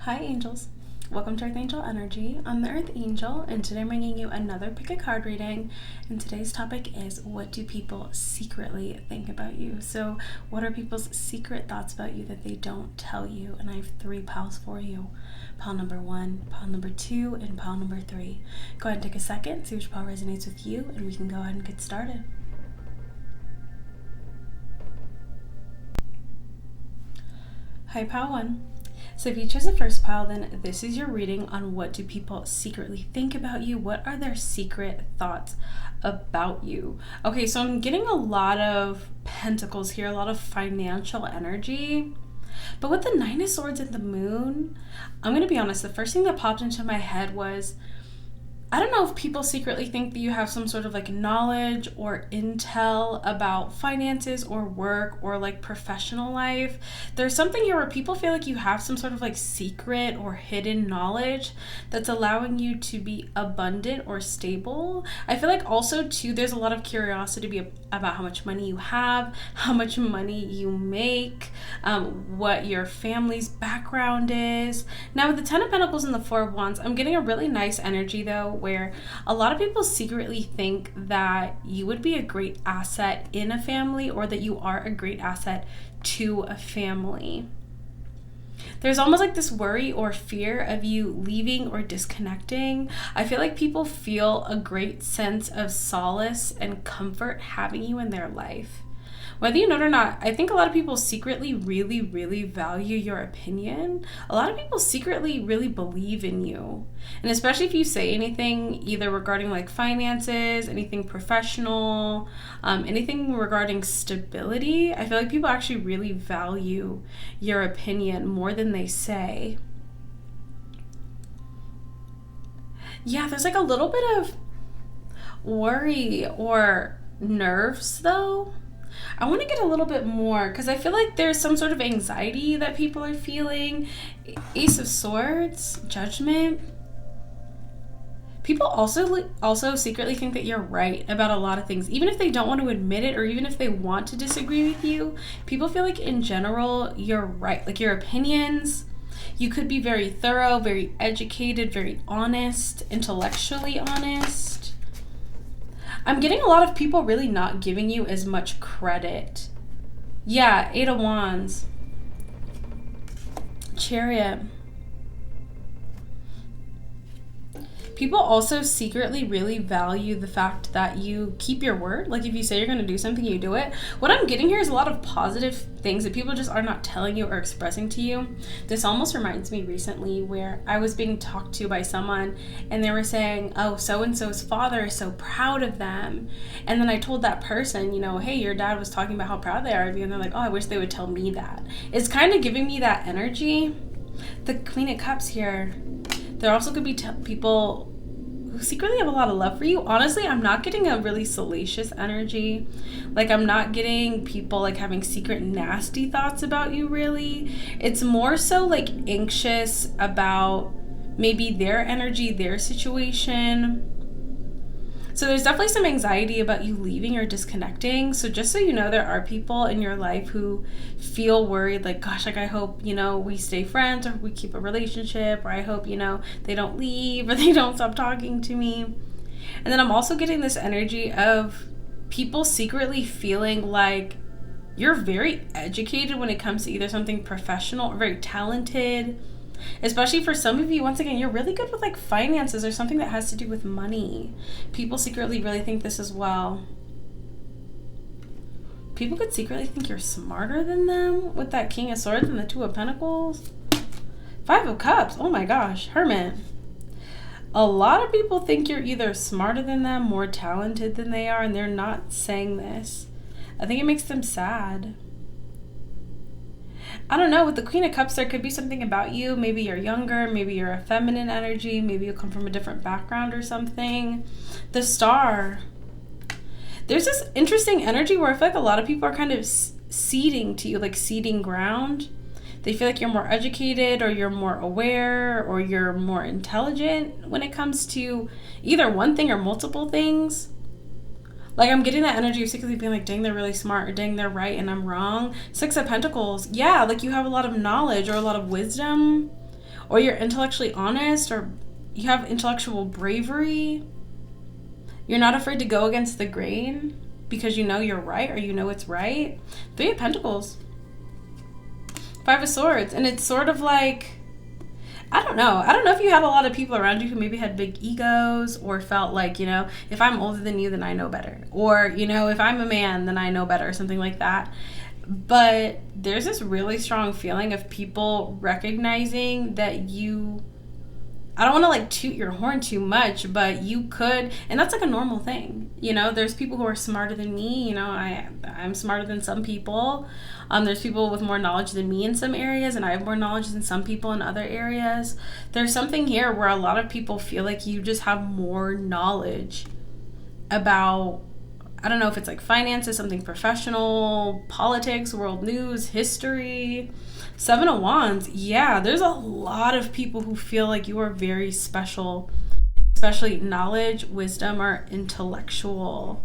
Hi angels, welcome to Earth Angel Energy. I'm the Earth Angel and today I'm bringing you another pick a card reading, and today's topic is what do people secretly think about you? So what are people's secret thoughts about you that they don't tell you? And I have 3 piles for you. Pile number 1, pile number 2, and pile number 3. Go ahead and take a second, see which pile resonates with you, and we can go ahead and get started. Hi, pile 1. So if you chose the first pile, then this is your reading on what do people secretly think about you. What are their secret thoughts about you? Okay, so I'm getting a lot of pentacles here, a lot of financial energy. But with the 9 of Swords and the Moon, I'm going to be honest, the first thing that popped into my head was, I don't know if people secretly think that you have some sort of like knowledge or intel about finances or work or like professional life. There's something here where people feel like you have some sort of like secret or hidden knowledge that's allowing you to be abundant or stable. I feel like also too, there's a lot of curiosity about how much money you have, how much money you make, what your family's background is. Now with the 10 of Pentacles and the 4 of Wands, I'm getting a really nice energy though, where a lot of people secretly think that you would be a great asset in a family or that you are a great asset to a family. There's almost like this worry or fear of you leaving or disconnecting. I feel like people feel a great sense of solace and comfort having you in their life. Whether you know it or not, I think a lot of people secretly really, really value your opinion. A lot of people secretly really believe in you. And especially if you say anything either regarding like finances, anything professional, anything regarding stability, I feel like people actually really value your opinion more than they say. Yeah, there's like a little bit of worry or nerves though. I want to get a little bit more because I feel like there's some sort of anxiety that people are feeling. Ace of Swords, Judgment. People also secretly think that you're right about a lot of things. Even if they don't want to admit it or even if they want to disagree with you, people feel like in general you're right. Like your opinions, you could be very thorough, very educated, very honest, intellectually honest. I'm getting a lot of people really not giving you as much credit. Yeah, 8 of Wands. Chariot. People also secretly really value the fact that you keep your word. Like if you say you're going to do something, you do it. What I'm getting here is a lot of positive things that people just are not telling you or expressing to you. This almost reminds me recently where I was being talked to by someone and they were saying, oh, so-and-so's father is so proud of them. And then I told that person, you know, hey, your dad was talking about how proud they are of you. And they're like, oh, I wish they would tell me that. It's kind of giving me that energy. The Queen of Cups here. There also could be people who secretly have a lot of love for you. Honestly, I'm not getting a really salacious energy. Like, I'm not getting people, like, having secret nasty thoughts about you, really. It's more so, like, anxious about maybe their energy, their situation. So there's definitely some anxiety about you leaving or disconnecting. So just so you know, there are people in your life who feel worried, like, gosh, like I hope, you know, we stay friends or we keep a relationship, or I hope, you know, they don't leave or they don't stop talking to me. And then I'm also getting this energy of people secretly feeling like you're very educated when it comes to either something professional or very talented. Especially for some of you, once again, you're really good with like finances or something that has to do with money. People secretly really think this as well. People could secretly think you're smarter than them with that King of Swords and the 2 of Pentacles. 5 of Cups, oh my gosh, Hermit. A lot of people think you're either smarter than them, more talented than they are, and they're not saying this. I think it makes them sad. I don't know, with the Queen of Cups, there could be something about you. Maybe you're younger, maybe you're a feminine energy, maybe you come from a different background or something. The Star. There's this interesting energy where I feel like a lot of people are kind of ceding to you, like ceding ground. They feel like you're more educated or you're more aware or you're more intelligent when it comes to either one thing or multiple things. Like, I'm getting that energy of secretly being like, dang, they're really smart, or dang, they're right and I'm wrong. 6 of Pentacles. Yeah, like you have a lot of knowledge or a lot of wisdom. or you're intellectually honest, or you have intellectual bravery. You're not afraid to go against the grain because you know you're right, or you know it's right. 3 of Pentacles. 5 of Swords. And it's sort of like, I don't know if you had a lot of people around you who maybe had big egos, or felt like, you know, if I'm older than you, then I know better. Or, you know, if I'm a man, then I know better, or something like that. But there's this really strong feeling of people recognizing that you, I don't want to like toot your horn too much, but you could, and that's like a normal thing. You know, there's people who are smarter than me. You know, I'm smarter than some people. There's people with more knowledge than me in some areas, and I have more knowledge than some people in other areas. There's something here where a lot of people feel like you just have more knowledge about, I don't know if it's like finances, something professional, politics, world news, history. 7 of Wands. Yeah, there's a lot of people who feel like you are very special, especially knowledge, wisdom, or intellectually.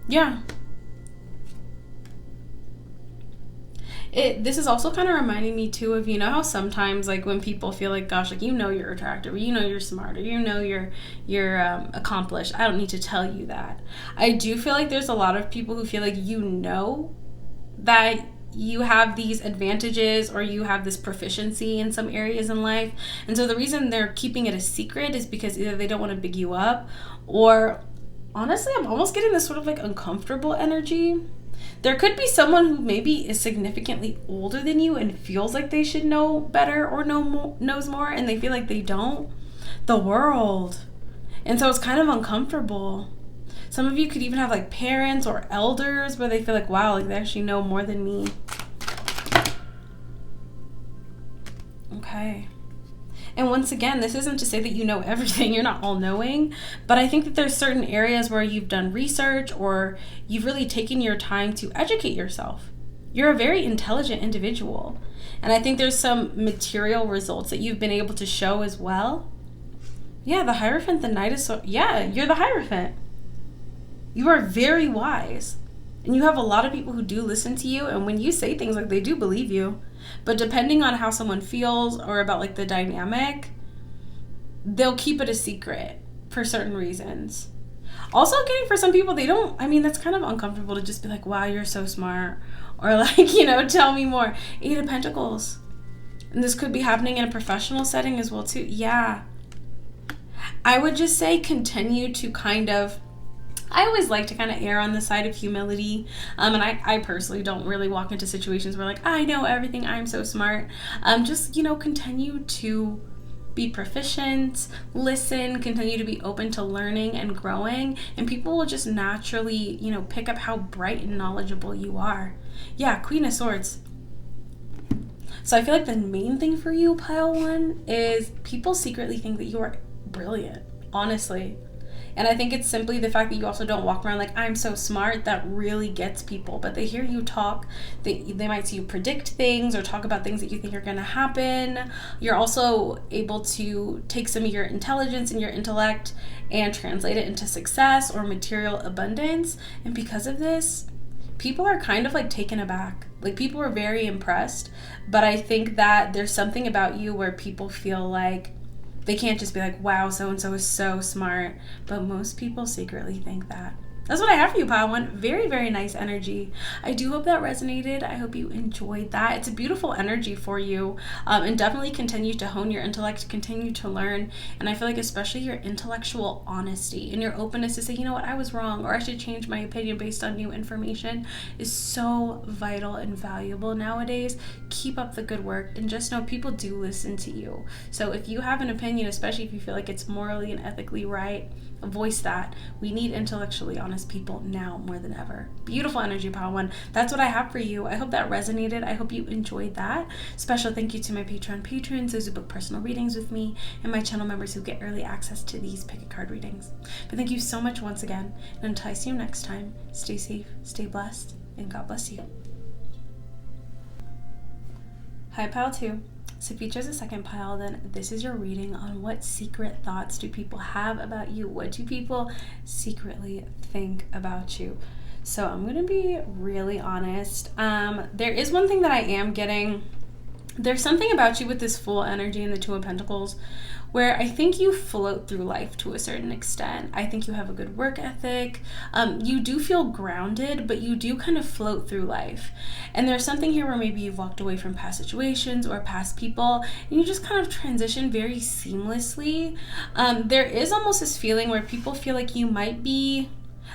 Yeah. This is also kind of reminding me too of, you know how sometimes like when people feel like, gosh, like, you know, you're attractive, or you know you're smart, or you know you're accomplished, I don't need to tell you that. I do feel like there's a lot of people who feel like, you know, that you have these advantages, or you have this proficiency in some areas in life, and so the reason they're keeping it a secret is because either they don't want to big you up, or honestly, I'm almost getting this sort of like uncomfortable energy. There could be someone who maybe is significantly older than you and feels like they should know better, or knows more, and they feel like they don't. The world. And so it's kind of uncomfortable. Some of you could even have like parents or elders where they feel like, wow, like they actually know more than me. Okay. And once again, this isn't to say that you know everything. You're not all-knowing. But I think that there's certain areas where you've done research, or you've really taken your time to educate yourself. You're a very intelligent individual. And I think there's some material results that you've been able to show as well. Yeah, the Hierophant, the Knight is yeah, you're the Hierophant. You are very wise. And you have a lot of people who do listen to you. And when you say things, like, they do believe you. But depending on how someone feels, or about like the dynamic, they'll keep it a secret for certain reasons. Also, getting for some people, they don't, I mean, that's kind of uncomfortable to just be like, wow, you're so smart. Or like, you know, tell me more. 8 of Pentacles. And this could be happening in a professional setting as well too. Yeah. I would just say continue to kind of, I always like to kind of err on the side of humility. And I personally don't really walk into situations where like, I know everything, I'm so smart. Just, you know, continue to be proficient, listen, continue to be open to learning and growing. And people will just naturally, you know, pick up how bright and knowledgeable you are. Yeah, Queen of Swords. So I feel like the main thing for you, pile 1, is people secretly think that you are brilliant, honestly. And I think it's simply the fact that you also don't walk around like, I'm so smart, that really gets people. But they hear you talk, they might see you predict things, or talk about things that you think are going to happen. You're also able to take some of your intelligence and your intellect and translate it into success or material abundance. And because of this, people are kind of like taken aback. Like, people are very impressed. But I think that there's something about you where people feel like they can't just be like, wow, so-and-so is so smart. But most people secretly think that. That's what I have for you, pile 1. Very, very nice energy. I do hope that resonated. I hope you enjoyed that. It's a beautiful energy for you. And definitely continue to hone your intellect, continue to learn. And I feel like especially your intellectual honesty and your openness to say, you know what, I was wrong, or I should change my opinion based on new information, is so vital and valuable nowadays. Keep up the good work, and just know people do listen to you. So if you have an opinion, especially if you feel like it's morally and ethically right, voice that. We need intellectually honest people now more than ever. Beautiful energy, pile 1. That's what I have for you. I hope that resonated. I hope you enjoyed that. Special thank you to my Patreon patrons, those who book personal readings with me, and my channel members who get early access to these pick a card readings. But thank you so much once again, and until I see you next time, stay safe, stay blessed, and God bless you. Hi, pile 2. So if you chose a second pile, then this is your reading on what secret thoughts do people have about you? What do people secretly think about you? So I'm going to be really honest. There is one thing that I am getting. There's something about you with this Fool energy and the Two of Pentacles where I think you float through life to a certain extent. I think you have a good work ethic. You do feel grounded, but you do kind of float through life. And there's something here where maybe you've walked away from past situations or past people, and you just kind of transition very seamlessly. There is almost this feeling where people feel like you might be,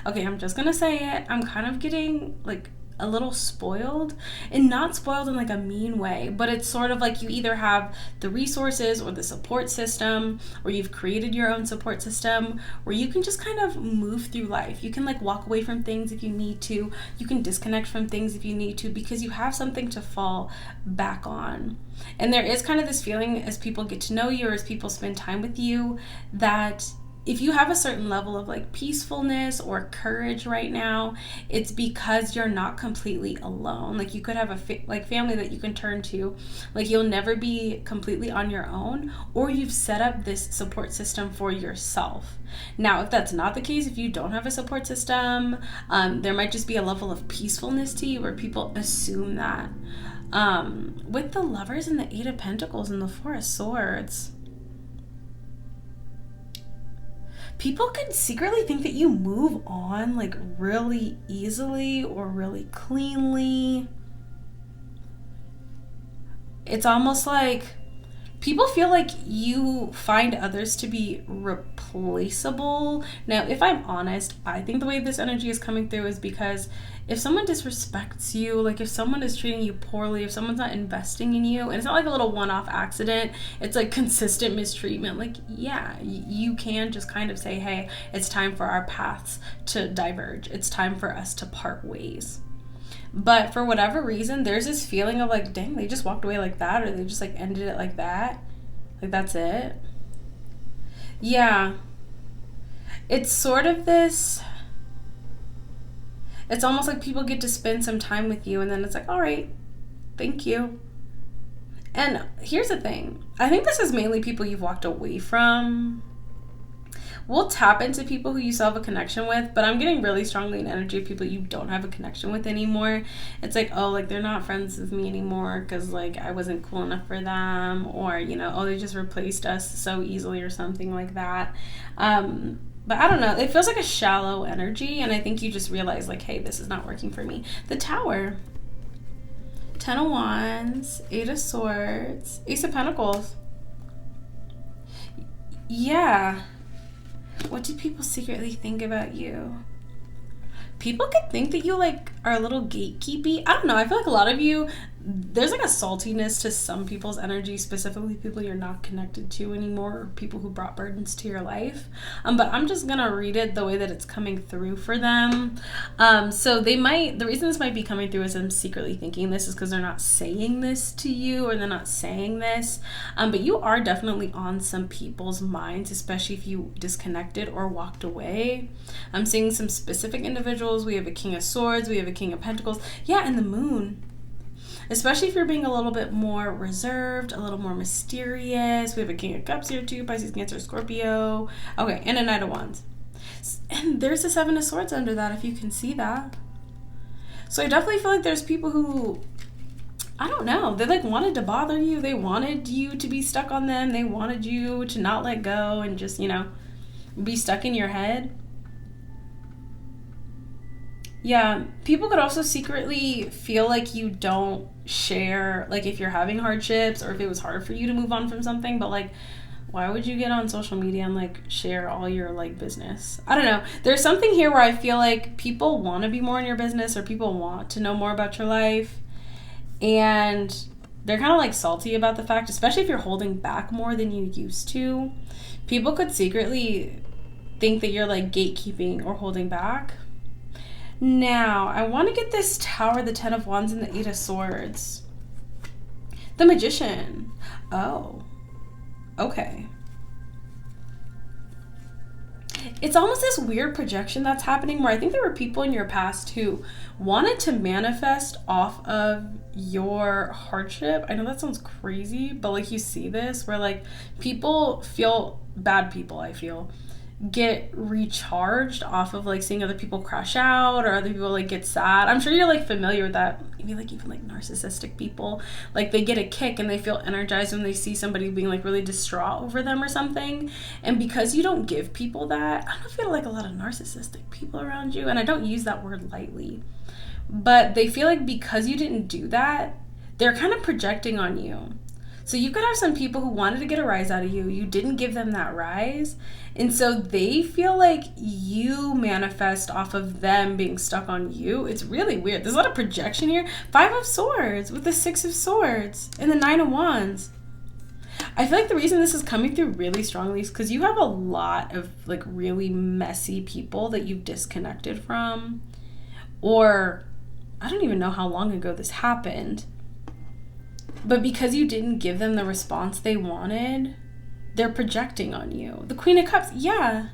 okay, I'm just gonna say it, I'm kind of getting like a little spoiled, and not spoiled in like a mean way, but it's sort of like you either have the resources or the support system, or you've created your own support system where you can just kind of move through life. You can like walk away from things if you need to. You can disconnect from things if you need to, because you have something to fall back on. And there is kind of this feeling as people get to know you or as people spend time with you that if you have a certain level of like peacefulness or courage right now, it's because you're not completely alone. Like you could have a family that you can turn to. Like you'll never be completely on your own, or you've set up this support system for yourself. Now, if that's not the case, if you don't have a support system, there might just be a level of peacefulness to you where people assume that. With the Lovers and the Eight of Pentacles and the Four of Swords, people could secretly think that you move on like really easily or really cleanly. It's almost like people feel like you find others to be replaceable. Now, if I'm honest, I think the way this energy is coming through is because if someone disrespects you, like if someone is treating you poorly, if someone's not investing in you, and it's not like a little one-off accident, it's like consistent mistreatment, like yeah, you can just kind of say, hey, it's time for our paths to diverge. It's time for us to part ways. But for whatever reason, there's this feeling of like, dang, they just walked away like that, or they just like ended it like that. Like that's it. Yeah. It's sort of this, it's almost like people get to spend some time with you and then it's like, all right, thank you. And here's the thing. I think this is mainly people you've walked away from. We'll tap into people who you still have a connection with, but I'm getting really strongly an energy of people you don't have a connection with anymore. It's like, oh, like they're not friends with me anymore because like I wasn't cool enough for them, or, you know, oh, they just replaced us so easily or something like that. But I don't know. It feels like a shallow energy, and I think you just realize like, hey, this is not working for me. The Tower. 10 of Wands, 8 of Swords, Ace of Pentacles. Yeah. What do people secretly think about you? People could think that you like are a little gatekeepy. I don't know. I feel like a lot of you, there's like a saltiness to some people's energy, specifically people you're not connected to anymore, or people who brought burdens to your life. But I'm just gonna read it the way that it's coming through for them. So they might, the reason this might be coming through is them secretly thinking this is because they're not saying this to you, or they're not saying this. But you are definitely on some people's minds, especially if you disconnected or walked away. I'm seeing some specific individuals. We have a King of Swords, we have a King of Pentacles. Yeah, and the Moon. Especially if you're being a little bit more reserved, a little more mysterious. We have a King of Cups here too, Pisces, Cancer, Scorpio. Okay, and a Knight of Wands. And there's a Seven of Swords under that, if you can see that. So I definitely feel like there's people who, I don't know, they like wanted to bother you. They wanted you to be stuck on them. They wanted you to not let go and just, you know, be stuck in your head. Yeah, people could also secretly feel like you don't share, like if you're having hardships or if it was hard for you to move on from something, but like, why would you get on social media and like share all your like business? I don't know. There's something here where I feel like people want to be more in your business, or people want to know more about your life, and they're kind of like salty about the fact, especially if you're holding back more than you used to. People could secretly think that you're like gatekeeping or holding back. Now, I want to get this Tower, the 10 of Wands, and the 8 of Swords. The Magician. Oh. Okay. It's almost this weird projection that's happening where I think there were people in your past who wanted to manifest off of your hardship. I know that sounds crazy, but like you see this where like people feel, bad people I feel, get recharged off of like seeing other people crash out or other people like get sad. I'm sure you're like familiar with that. Maybe like even like narcissistic people, like they get a kick and they feel energized when they see somebody being like really distraught over them or something. And because you don't give people that, I don't feel like a lot of narcissistic people around you, and I don't use that word lightly, but they feel like because you didn't do that, they're kind of projecting on you. So you could have some people who wanted to get a rise out of you. You didn't give them that rise. And so they feel like you manifest off of them being stuck on you. It's really weird. There's a lot of projection here. 5 of Swords with the 6 of Swords and the 9 of Wands. I feel like the reason this is coming through really strongly is because you have a lot of like really messy people that you've disconnected from. Or I don't even know how long ago this happened. But because you didn't give them the response they wanted, they're projecting on you. The Queen of Cups, yeah.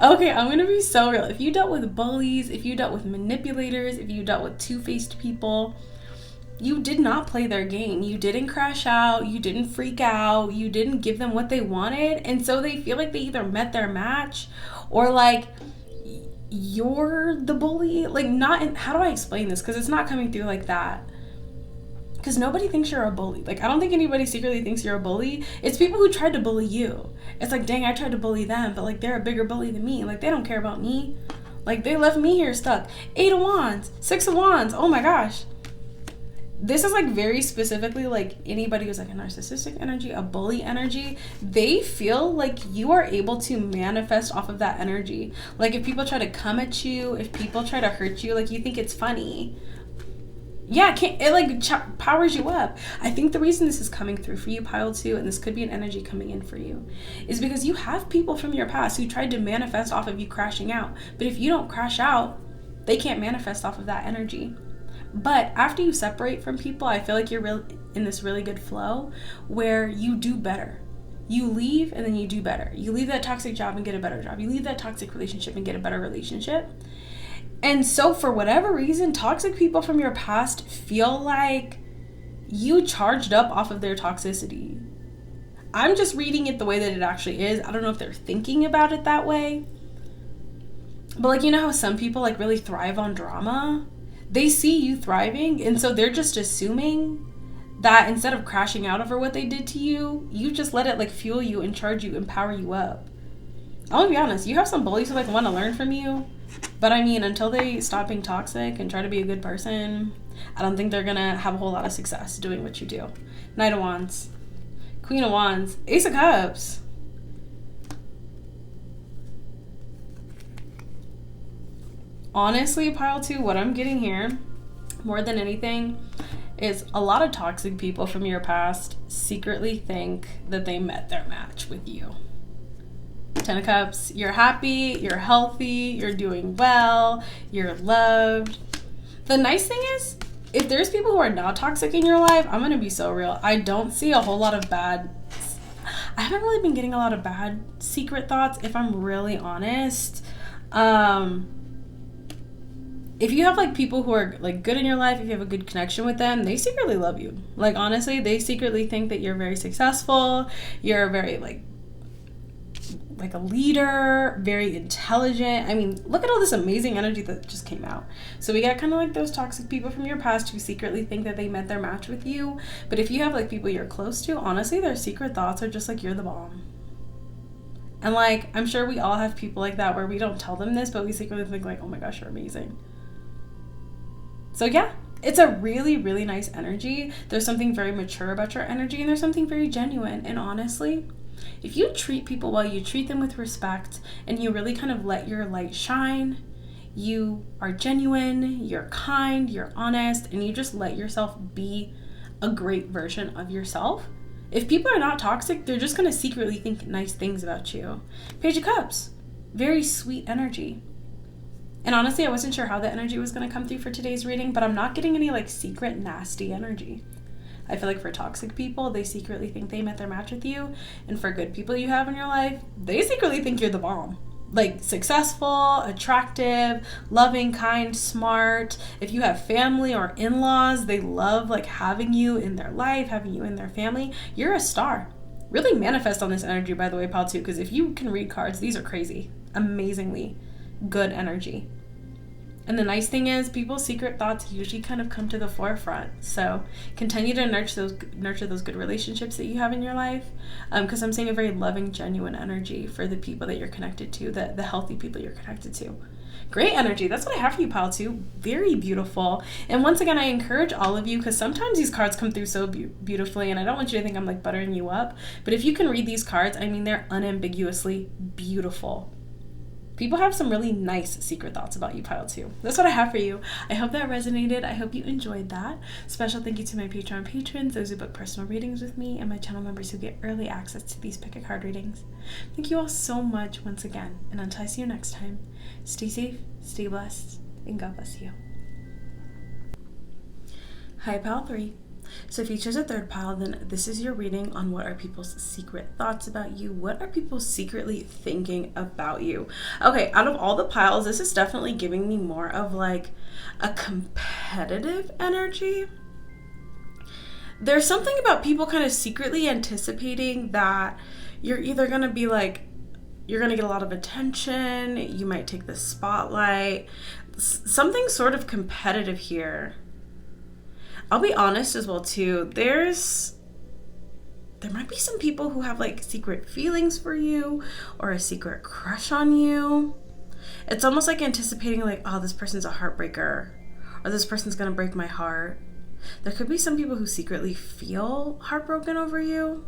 Okay, I'm going to be so real. If you dealt with bullies, if you dealt with manipulators, if you dealt with two-faced people, you did not play their game. You didn't crash out. You didn't freak out. You didn't give them what they wanted. And so they feel like they either met their match or like you're the bully. Like, not in, how do I explain this? Because it's not coming through like that. Because nobody thinks you're a bully. Like, I don't think anybody secretly thinks you're a bully. It's people who tried to bully you. It's like, dang, I tried to bully them, but like they're a bigger bully than me. Like, they don't care about me. Like, they left me here stuck. 8 of Wands, 6 of Wands. Oh my gosh. This is like very specifically like anybody who's like a narcissistic energy, a bully energy, they feel like you are able to manifest off of that energy. Like, if people try to come at you, if people try to hurt you, like, you think it's funny. Yeah, it like powers you up. I think the reason this is coming through for you, pile 2, and this could be an energy coming in for you, is because you have people from your past who tried to manifest off of you crashing out. But if you don't crash out, they can't manifest off of that energy. But after you separate from people, I feel like you're in this really good flow where you do better. You leave and then you do better. You leave that toxic job and get a better job. You leave that toxic relationship and get a better relationship. And so for whatever reason, toxic people from your past feel like you charged up off of their toxicity. I'm just reading it the way that it actually is. I don't know if they're thinking about it that way. But like, you know how some people like really thrive on drama? They see you thriving, and so they're just assuming that instead of crashing out over what they did to you, you just let it like fuel you and charge you and power you up. I want to be honest, you have some bullies who like want to learn from you, but I mean, until they stop being toxic and try to be a good person, I don't think they're gonna have a whole lot of success doing what you do. Knight of Wands, Queen of Wands, Ace of Cups. Honestly, pile 2, what I'm getting here, more than anything, is a lot of toxic people from your past secretly think that they met their match with you. 10 of Cups, you're happy, you're healthy, you're doing well, you're loved. The nice thing is, if there's people who are not toxic in your life, I'm going to be so real. I don't see a whole lot of I haven't really been getting a lot of bad secret thoughts, if I'm really honest. If you have like people who are like good in your life, if you have a good connection with them, they secretly love you. Like, honestly, they secretly think that you're very successful. You're very like a leader, very intelligent. I mean, look at all this amazing energy that just came out. So we got kind of like those toxic people from your past who secretly think that they met their match with you. But if you have like people you're close to, honestly, their secret thoughts are just like, you're the bomb. And like, I'm sure we all have people like that where we don't tell them this, but we secretly think like, oh my gosh, you're amazing. So yeah, it's a really, really nice energy. There's something very mature about your energy, and there's something very genuine. And honestly, if you treat people well, you treat them with respect, and you really kind of let your light shine, you are genuine, you're kind, you're honest, and you just let yourself be a great version of yourself. If people are not toxic, they're just going to secretly think nice things about you. Page of Cups, very sweet energy. And honestly, I wasn't sure how the energy was going to come through for today's reading, but I'm not getting any like secret nasty energy. I feel like for toxic people, they secretly think they met their match with you. And for good people you have in your life, they secretly think you're the bomb. Like, successful, attractive, loving, kind, smart. If you have family or in-laws, they love like having you in their life, having you in their family. You're a star. Really manifest on this energy, by the way, pal, too, because if you can read cards, these are crazy. Amazingly good energy. And the nice thing is, people's secret thoughts usually kind of come to the forefront. So continue to nurture those good relationships that you have in your life, because I'm seeing a very loving, genuine energy for the people that you're connected to, the healthy people you're connected to. Great energy. That's what I have for you, pal, too. Very beautiful. And once again, I encourage all of you, because sometimes these cards come through so beautifully, and I don't want you to think I'm like buttering you up, but if you can read these cards, I mean, they're unambiguously beautiful. People have some really nice secret thoughts about you, pile 2. That's what I have for you. I hope that resonated. I hope you enjoyed that. Special thank you to my Patreon patrons, those who book personal readings with me, and my channel members who get early access to these pick a card readings. Thank you all so much once again, and until I see you next time, stay safe, stay blessed, and God bless you. Hi, pile 3. So if you chose a third pile, then this is your reading on what are people's secret thoughts about you. What are people secretly thinking about you? Okay, out of all the piles, this is definitely giving me more of like a competitive energy. There's something about people kind of secretly anticipating that you're either going to be like, you're going to get a lot of attention, you might take the spotlight, something sort of competitive here. I'll be honest as well too, there might be some people who have like secret feelings for you or a secret crush on you. It's almost like anticipating like, oh, this person's a heartbreaker, or this person's gonna break my heart. There could be some people who secretly feel heartbroken over you.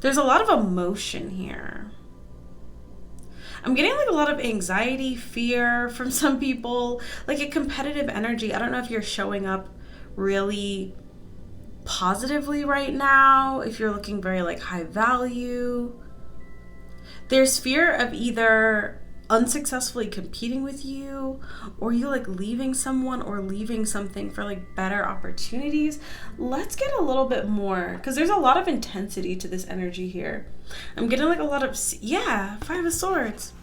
There's a lot of emotion here. I'm getting like a lot of anxiety, fear from some people, like a competitive energy. I don't know if you're showing up really positively right now, if you're looking very like high value. There's fear of either unsuccessfully competing with you, or you like leaving someone or leaving something for like better opportunities. Let's get a little bit more, because there's a lot of intensity to this energy here. I'm getting like a lot of, 5 of Swords.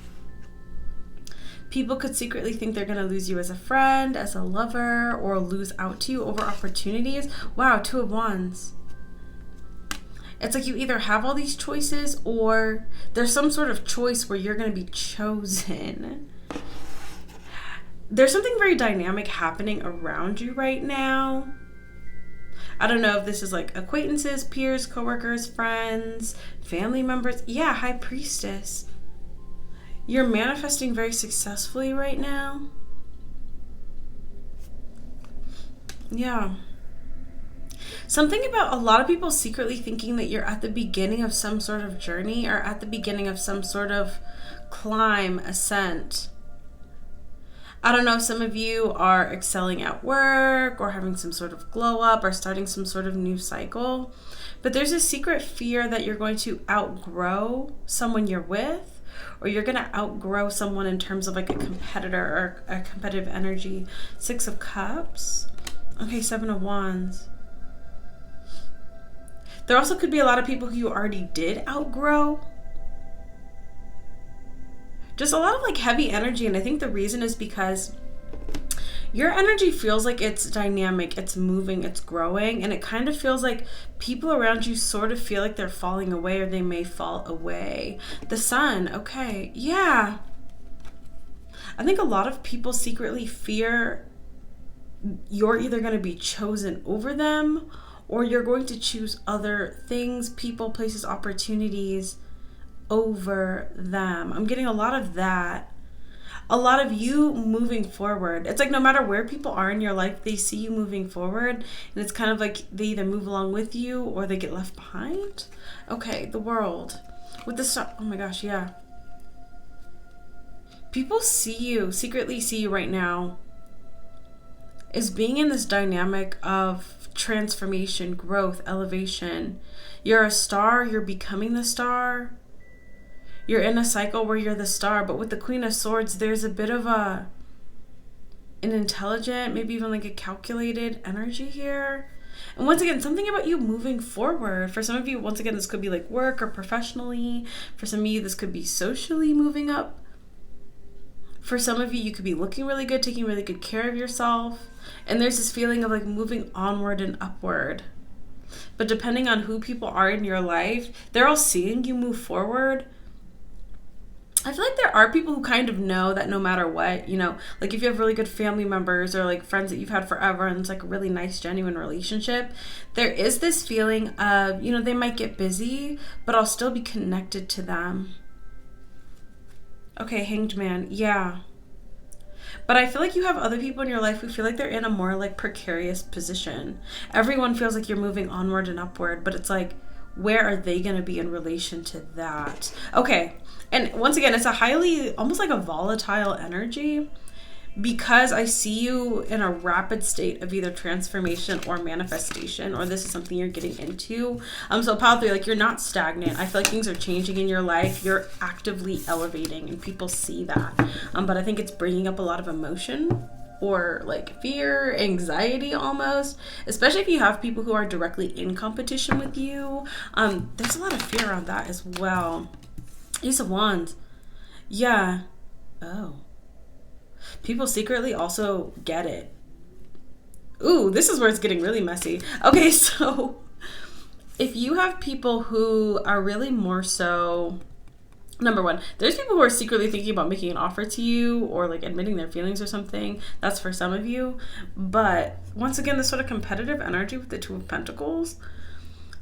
People could secretly think they're going to lose you as a friend, as a lover, or lose out to you over opportunities. Wow, 2 of Wands. It's like you either have all these choices, or there's some sort of choice where you're going to be chosen. There's something very dynamic happening around you right now. I don't know if this is like acquaintances, peers, coworkers, friends, family members. Yeah, High Priestess. You're manifesting very successfully right now. Yeah. Something about a lot of people secretly thinking that you're at the beginning of some sort of journey, or at the beginning of some sort of climb, ascent. I don't know if some of you are excelling at work, or having some sort of glow up, or starting some sort of new cycle. But there's a secret fear that you're going to outgrow someone you're with, or you're going to outgrow someone in terms of like a competitor or a competitive energy. 6 of Cups. Okay, 7 of Wands. There also could be a lot of people who you already did outgrow. Just a lot of like heavy energy, and I think the reason is because your energy feels like it's dynamic, it's moving, it's growing, and it kind of feels like people around you sort of feel like they're falling away, or they may fall away. The Sun, okay, yeah. I think a lot of people secretly fear you're either going to be chosen over them, or you're going to choose other things, people, places, opportunities over them. I'm getting a lot of that. A lot of you moving forward. It's like no matter where people are in your life, they see you moving forward, and it's kind of like they either move along with you or they get left behind. Okay, the World. With the Star. Oh my gosh, yeah. People see you, secretly see you right now as being in this dynamic of transformation, growth, elevation. You're a star, you're becoming the star. You're in a cycle where you're the star, but with the Queen of Swords, there's a bit of an intelligent, maybe even like a calculated energy here. And once again, something about you moving forward. For some of you, once again, this could be like work or professionally. For some of you, this could be socially moving up. For some of you, you could be looking really good, taking really good care of yourself. And there's this feeling of like moving onward and upward. but depending on who people are in your life, they're all seeing you move forward. I feel like there are people who kind of know that no matter what, you know, like if you have really good family members or like friends that you've had forever and it's like a really nice, genuine relationship, there is this feeling of, you know, they might get busy, but I'll still be connected to them. Okay, Hanged Man. Yeah. But I feel like you have other people in your life who feel like they're in a more like precarious position. Everyone feels like you're moving onward and upward, but it's like, where are they going to be in relation to that? Okay. And once again, it's a highly, almost like a volatile energy, because I see you in a rapid state of either transformation or manifestation, or this is something you're getting into. So pile 3, like you're not stagnant. I feel like things are changing in your life. You're actively elevating and people see that. But I think it's bringing up a lot of emotion or like fear, anxiety almost, especially if you have people who are directly in competition with you. There's a lot of fear around that as well. Ace of Wands. Yeah. Oh. People secretly also get it. Ooh, this is where it's getting really messy. Okay, so if you have people who are really more so, number one, there's people who are secretly thinking about making an offer to you or like admitting their feelings or something. That's for some of you. But once again, this sort of competitive energy with the Two of Pentacles,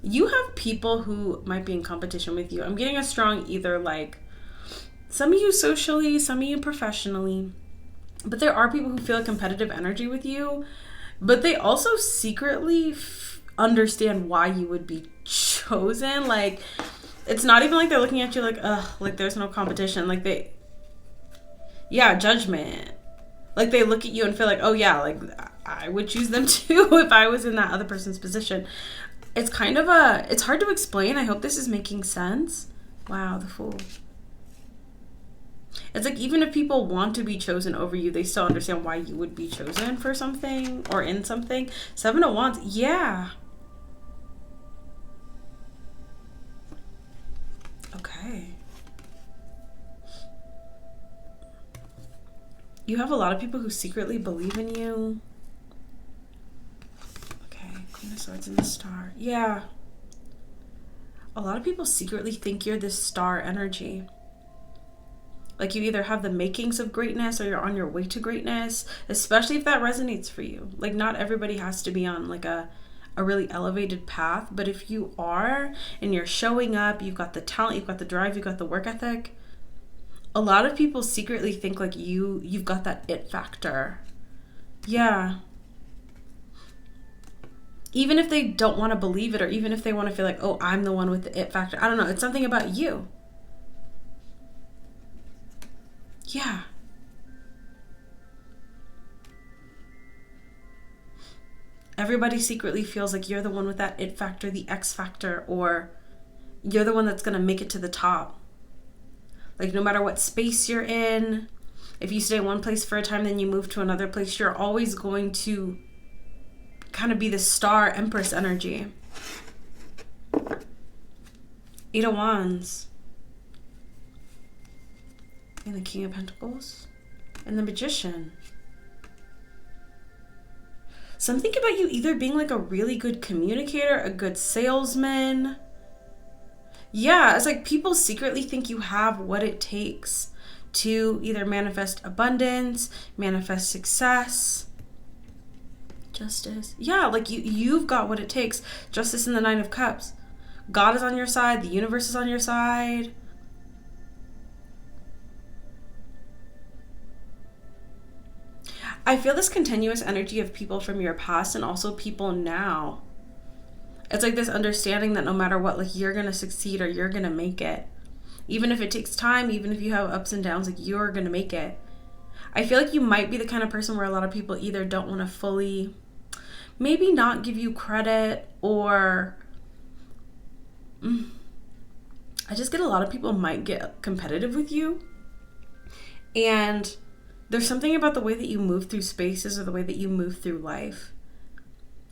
you have people who might be in competition with you. I'm getting a strong either like some of you socially, some of you professionally. But there are people who feel a competitive energy with you, but they also secretly understand why you would be chosen. Like, it's not even like they're looking at you like, ugh, like there's no competition. Like judgment. Like they look at you and feel like, oh yeah, like I would choose them too if I was in that other person's position. It's kind of it's hard to explain. I hope this is making sense. Wow, the Fool. It's like even if people want to be chosen over you, they still understand why you would be chosen for something or in something. 7 of Wands, yeah. Okay. You have a lot of people who secretly believe in you. Okay, Queen of Swords and the Star. Yeah. A lot of people secretly think you're this star energy. Like you either have the makings of greatness or you're on your way to greatness, especially if that resonates for you. Like not everybody has to be on like a really elevated path, but if you are and you're showing up, you've got the talent, you've got the drive, you've got the work ethic, a lot of people secretly think like you've got that it factor. Yeah. Even if they don't want to believe it, or even if they want to feel like, oh, I'm the one with the it factor. I don't know. It's something about you. Yeah. Everybody secretly feels like you're the one with that it factor, the X factor, or you're the one that's going to make it to the top. Like no matter what space you're in, if you stay in one place for a time, then you move to another place, you're always going to kind of be the star empress energy. 8 of Wands. And the King of Pentacles. And the Magician. Something about you either being like a really good communicator, a good salesman. Yeah, it's like people secretly think you have what it takes to either manifest abundance, manifest success. Justice. Yeah, like you've got what it takes. Justice in the 9 of Cups. God is on your side. The universe is on your side. I feel this continuous energy of people from your past and also people now. It's like this understanding that no matter what, like you're going to succeed or you're going to make it. Even if it takes time, even if you have ups and downs, like you're going to make it. I feel like you might be the kind of person where a lot of people either don't want to fully, maybe not give you credit, or I just get a lot of people might get competitive with you. And there's something about the way that you move through spaces or the way that you move through life.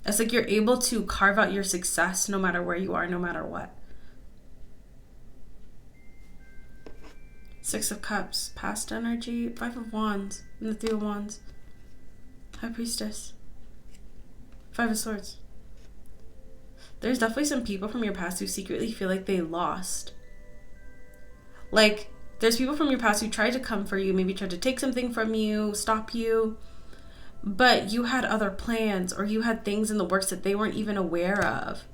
It's like you're able to carve out your success no matter where you are, no matter what. 6 of Cups, past energy, 5 of Wands, and the 3 of Wands. High Priestess. 5 of Swords. there's definitely some people from your past who secretly feel like they lost. Like, there's people from your past who tried to come for you, maybe tried to take something from you, stop you, but you had other plans, or you had things in the works that they weren't even aware of.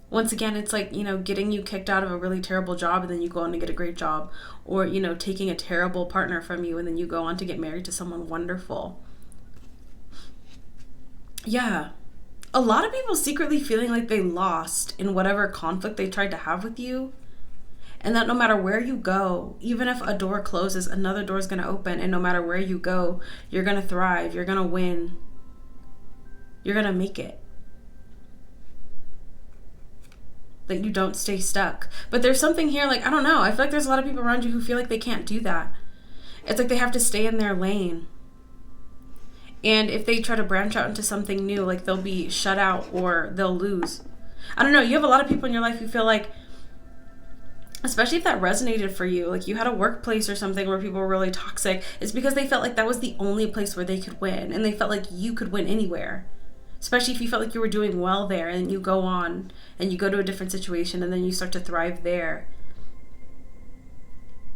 Once again, it's like, getting you kicked out of a really terrible job and then you go on to get a great job. Or, taking a terrible partner from you and then you go on to get married to someone wonderful. Yeah. A lot of people secretly feeling like they lost in whatever conflict they tried to have with you. And that no matter where you go, even if a door closes, another door is going to open. And no matter where you go, you're going to thrive. You're going to win. You're going to make it. That you don't stay stuck. But there's something here, like, I don't know. I feel like there's a lot of people around you who feel like they can't do that. It's like they have to stay in their lane. And if they try to branch out into something new, like, they'll be shut out or they'll lose. I don't know. You have a lot of people in your life who feel like, especially if that resonated for you, like you had a workplace or something where people were really toxic, it's because they felt like that was the only place where they could win. And they felt like you could win anywhere. Especially if you felt like you were doing well there and you go on and you go to a different situation and then you start to thrive there.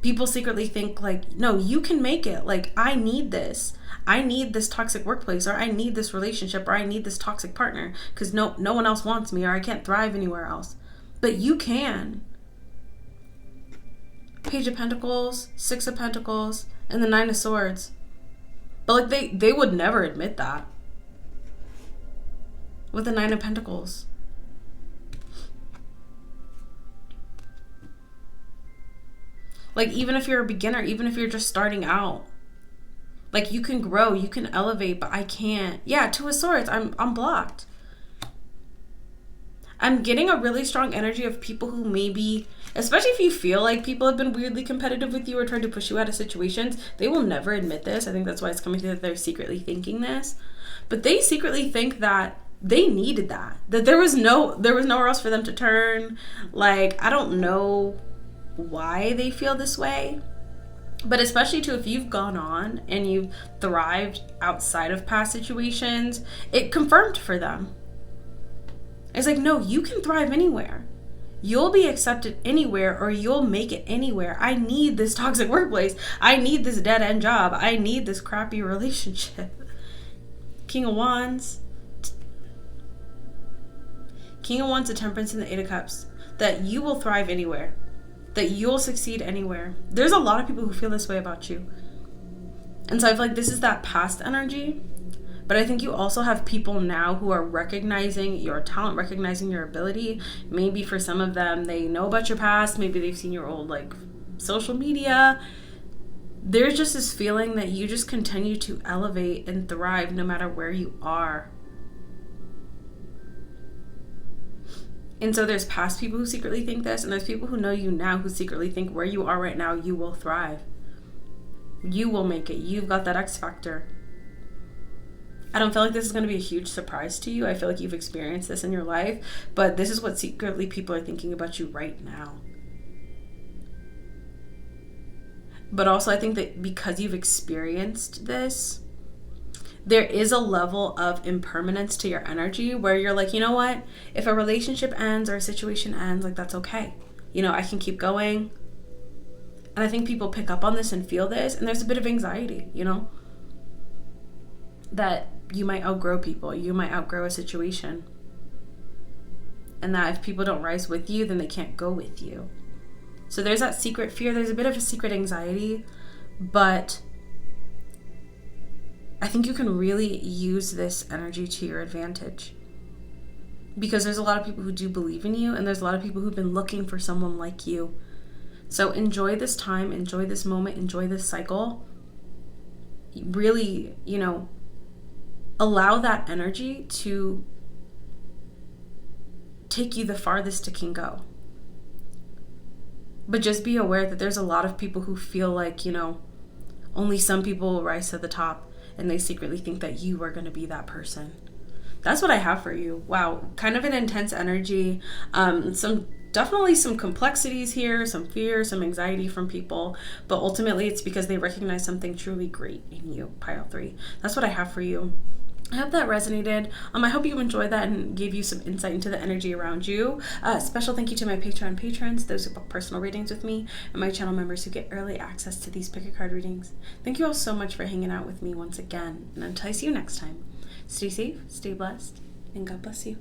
People secretly think like, no, you can make it. Like, I need this. I need this toxic workplace, or I need this relationship, or I need this toxic partner because no one else wants me, or I can't thrive anywhere else. But you can. Page of Pentacles, Six of Pentacles, and the Nine of Swords. But like they would never admit that. With the Nine of Pentacles. Like, even if you're a beginner, even if you're just starting out, like, you can grow, you can elevate, but I can't. Yeah, Two of Swords, I'm blocked. I'm getting a really strong energy of people who maybe, especially if you feel like people have been weirdly competitive with you or tried to push you out of situations, they will never admit this. I think that's why it's coming through that they're secretly thinking this. But they secretly think that they needed that there was nowhere else for them to turn. Like, I don't know why they feel this way, but especially too, if you've gone on and you've thrived outside of past situations, it confirmed for them. It's like, no, you can thrive anywhere. You'll be accepted anywhere, or you'll make it anywhere. I need this toxic workplace. I need this dead-end job. I need this crappy relationship. King of Wands, the Temperance, and the Eight of Cups. That you will thrive anywhere. That you'll succeed anywhere. There's a lot of people who feel this way about you. And so I feel like this is that past energy. But I think you also have people now who are recognizing your talent, recognizing your ability. Maybe for some of them, they know about your past. Maybe they've seen your old, like, social media. There's just this feeling that you just continue to elevate and thrive no matter where you are. And so there's past people who secretly think this, and there's people who know you now who secretly think where you are right now, you will thrive. You will make it. You've got that X factor. I don't feel like this is going to be a huge surprise to you. I feel like you've experienced this in your life, but this is what secretly people are thinking about you right now. But also, I think that because you've experienced this, there is a level of impermanence to your energy where you're like, you know what? If a relationship ends or a situation ends, like, that's okay. I can keep going. And I think people pick up on this and feel this, and there's a bit of anxiety, that you might outgrow people, you might outgrow a situation. And that if people don't rise with you, then they can't go with you. So there's that secret fear, there's a bit of a secret anxiety, but I think you can really use this energy to your advantage. Because there's a lot of people who do believe in you, and there's a lot of people who've been looking for someone like you. So enjoy this time, enjoy this moment, enjoy this cycle. Really, allow that energy to take you the farthest it can go. But just be aware that there's a lot of people who feel like, only some people will rise to the top, and they secretly think that you are going to be that person. That's what I have for you. Wow, kind of an intense energy. Definitely some complexities here, some fear, some anxiety from people, but ultimately it's because they recognize something truly great in you, pile 3. That's what I have for you. I hope that resonated. I hope you enjoyed that and gave you some insight into the energy around you. Special thank you to my Patreon patrons, those who book personal readings with me, and my channel members who get early access to these pick a card readings. Thank you all so much for hanging out with me once again. And until I see you next time, stay safe, stay blessed, and God bless you.